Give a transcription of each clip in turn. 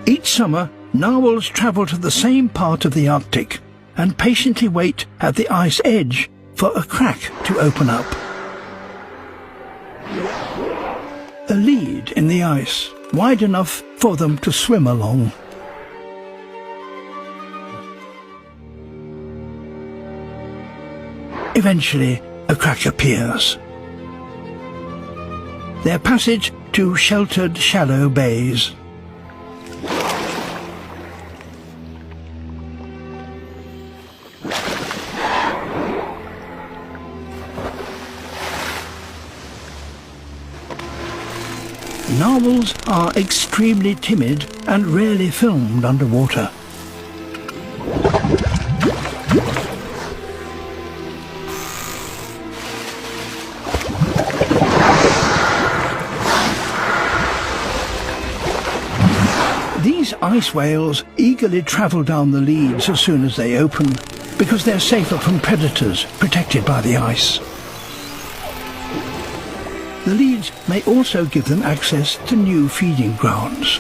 Each summer, narwhals travel to the same part of the Arctic and patiently wait at the ice edge for a crack to open up. A lead in the ice, wide enough for them to swim along. Eventually, a crack appears. Their passage to sheltered, shallow bays. Narwhals are extremely timid and rarely filmed underwater. These ice whales eagerly travel down the leads as soon as they open, because they're safer from predators, protected by the ice. The leads may also give them access to new feeding grounds.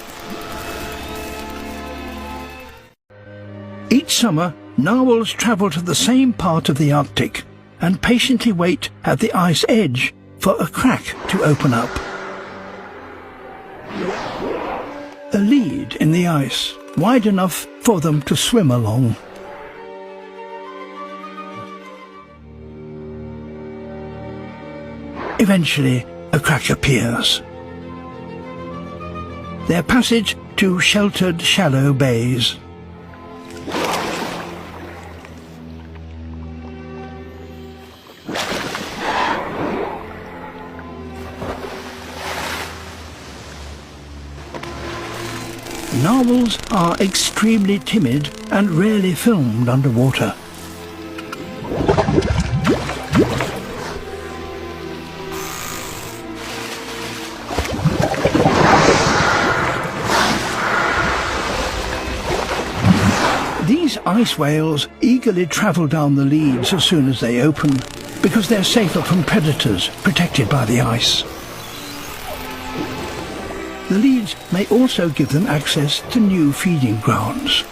Each summer, narwhals travel to the same part of the Arctic and patiently wait at the ice edge for a crack to open up. A lead in the ice, wide enough for them to swim along. Eventually, a crack appears. Their passage to sheltered, shallow bays. Narwhals are extremely timid and rarely filmed underwater. These ice whales eagerly travel down the leads as soon as they open, because they're safer from predators, protected by the ice. The leads may also give them access to new feeding grounds.